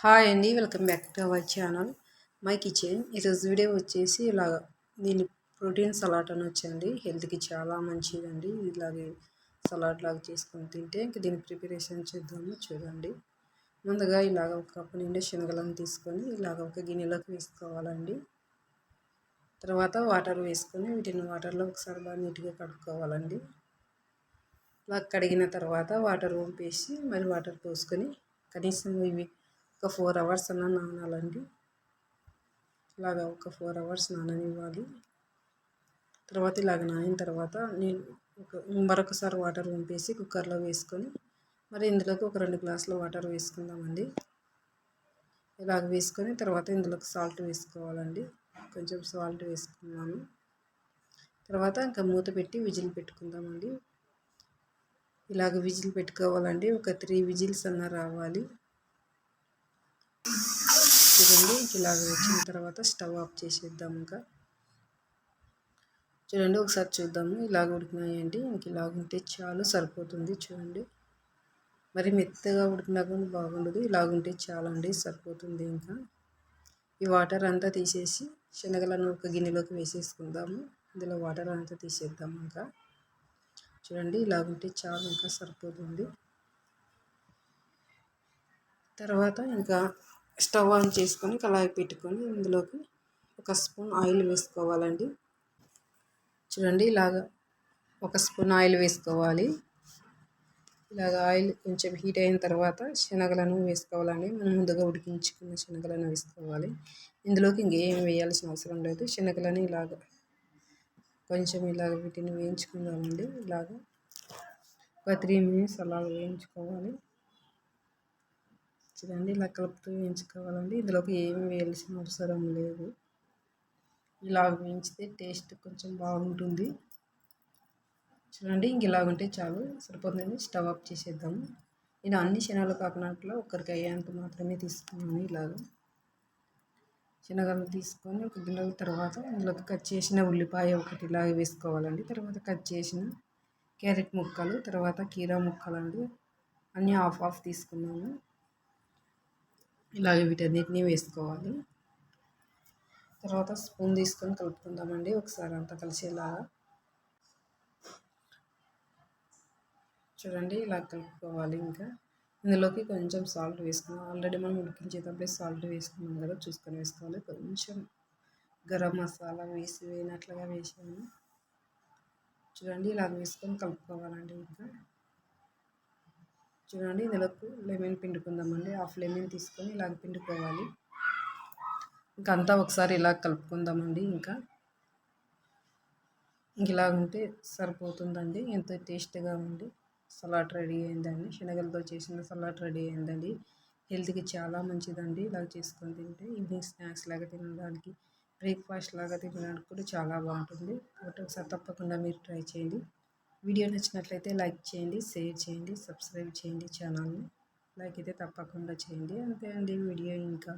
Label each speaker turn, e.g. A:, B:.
A: Hi అండి, welcome back to our channel my kitchen. ఈరోజు video వచ్చేసి ఇలాగ దీని ప్రోటీన్ సలాడ్ అని వచ్చండి. హెల్త్కి చాలా మంచిదండి. ఇలాగే సలాడ్ లాగా చేసుకొని తింటే ఇంక దీని ప్రిపరేషన్ చేద్దాము చూడండి. ముందుగా ఇలాగ ఒక కప్పు నిండా శనగలను తీసుకొని ఇలాగ ఒక గిన్నెలోకి వేసుకోవాలండి. తర్వాత వాటర్ వేసుకొని వీటిని వాటర్లో ఒకసారి బాగా నీట్గా కడుక్కోవాలండి. ఇలా కడిగిన తర్వాత వాటర్ వంపేసి మరి వాటర్ పోసుకొని కనీసం ఇవి ఒక 4 అవర్స్ అన్నా నానాలండి. ఇలాగా ఒక 4 అవర్స్ నాననివ్వాలి. తర్వాత ఇలాగ నానిన తర్వాత నేను మరొకసారి వాటర్ వంపేసి కుక్కర్లో వేసుకొని మరి ఇందులోకి ఒక 2 గ్లాసుల వాటర్ వేసుకుందామండి. ఇలాగ వేసుకొని తర్వాత ఇందులోకి సాల్ట్ వేసుకోవాలండి. కొంచెం సాల్ట్ వేసుకున్నాను. తర్వాత ఇంకా మూత పెట్టి విజిల్ పెట్టుకుందామండి. ఇలాగ విజిల్ పెట్టుకోవాలండి. ఒక 3 విజిల్స్ అన్న రావాలి. చూడండి ఇలాగ వచ్చిన తర్వాత స్టవ్ ఆఫ్ చేసేద్దాం. ఇంకా చూడండి ఒకసారి చూద్దాము. ఇలాగ ఉడికినాయండి. ఇంక ఇలాగ ఉంటే చాలు, సరిపోతుంది. చూడండి మరి మెత్తగా ఉడికినా కానీ బాగుండదు. ఇలాగ ఉంటే చాలండి, సరిపోతుంది. ఇంకా ఈ వాటర్ అంతా తీసేసి శనగలను ఒక గిన్నెలోకి వేసేసుకుందాము. ఇందులో వాటర్ అంతా తీసేద్దాము. ఇంకా చూడండి ఇలాగుంటే చాలు, ఇంకా సరిపోతుంది. తర్వాత ఇంకా స్టవ్ ఆన్ చేసుకొని కళాయి పెట్టుకొని ఇందులోకి ఒక స్పూన్ ఆయిల్ వేసుకోవాలండి. చూడండి ఇలాగ ఒక స్పూన్ ఆయిల్ వేసుకోవాలి. ఇలాగ ఆయిల్ కొంచెం హీట్ అయిన తర్వాత శనగలను వేసుకోవాలండి. మనం ముందుగా ఉడికించుకున్న శనగలను వేసుకోవాలి. ఇందులోకి ఇంకేం వేయాల్సిన అవసరం లేదు. శనగలను ఇలాగ కొంచెం ఇలాగ వీటిని వేయించుకుందామండి. ఇలాగ ఒక 3 మినిట్స్ అలాగ వేయించుకోవాలి. చూడండి ఇలా కలుపుతూ వేయించుకోవాలండి. ఇందులోకి ఏమి వేయాల్సిన అవసరం లేదు. ఇలా వేయించితే టేస్ట్ కొంచెం బాగుంటుంది. చూడండి ఇంక ఇలాగుంటే చాలు, సరిపోతుంది. స్టవ్ ఆఫ్ చేసేద్దాము. నేను అన్ని శనగలు కాకున్నట్లు ఒక్కరికి అయ్యేంత మాత్రమే తీసుకున్నాను. ఇలాగ శనగలు తీసుకొని ఒక గిన్నెల తర్వాత ఇందులోకి కట్ చేసిన ఉల్లిపాయ ఒకటి ఇలాగ వేసుకోవాలండి. తర్వాత కట్ చేసిన క్యారెట్ ముక్కలు, తర్వాత కీరా ముక్కలు అండి, అన్నీ హాఫ్ తీసుకున్నాను. ఇలాగే వీటన్నిటిని వేసుకోవాలి. తర్వాత స్పూన్ తీసుకొని కలుపుకుందామండి ఒకసారి అంతా కలిసేలాగా. చూడండి ఇలా కలుపుకోవాలి. ఇంకా ఇందులోకి కొంచెం సాల్ట్ వేసుకున్నాం. ఆల్రెడీ మనం ఉడికించేటప్పుడే సాల్ట్ వేసుకున్నాం కదా, చూసుకొని వేసుకోవాలి. కొంచెం గరం మసాలా వేసినట్లుగా వేసాను. చూడండి ఇలా వేసుకొని కలుపుకోవాలండి. ఇంకా చూడండి ఇందులోకి లెమన్ పిండుకుందామండి. హాఫ్ లెమన్ తీసుకొని ఇలాగ పిండుకోవాలి. ఇంకంతా ఒకసారి ఇలా కలుపుకుందామండి. ఇంకా ఇలాగ ఉంటే సరిపోతుందండి. ఎంతో టేస్ట్గా ఉంది. సలాడ్ రెడీ అయిందండి. శనగలతో చేసిన సలాడ్ రెడీ అయిందండి. హెల్త్కి చాలా మంచిదండి. ఇలా చేసుకొని తింటే ఈవినింగ్ స్నాక్స్ లాగా తినడానికి, బ్రేక్ఫాస్ట్ లాగా తినడానికి కూడా చాలా బాగుంటుంది. కాబట్టి ఒకసారి తప్పకుండా మీరు ట్రై చేయండి. వీడియో నచ్చినట్లయితే లైక్ చేయండి, షేర్ చేయండి, సబ్స్క్రైబ్ చేయండి ఛానల్ని. లైక్ అయితే తప్పకుండా చేయండి. అంతే అండి వీడియో. ఇంకా